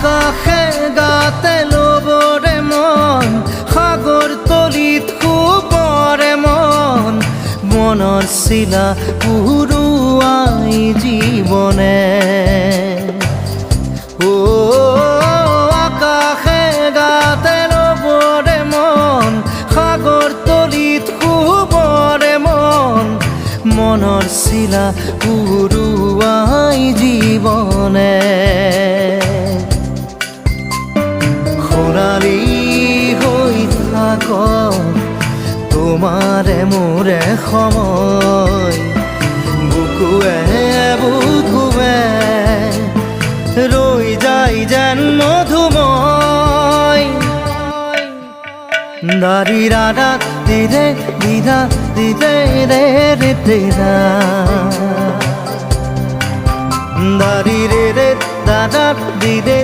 আকাশে গাতে ল'বৰে মন সাগৰ তলিত শুবৰে মন মনৰ চিলা উৰুৱাই জীৱনে আকাশে গাতে ল'বৰে মন সাগৰ তলিত শুবৰে মন মনৰ চিলা উৰুৱাই জীৱনে খৰালি হৈ থাক তোমাৰে মোৰে সময় বুকুৱে বুকুৱে ৰৈ যায় যেন মধুময় দাৰি ৰাধা দিদে দিদা দিদে ৰে ৰে তেৰা দাৰি ৰে ৰে দাদা দিদে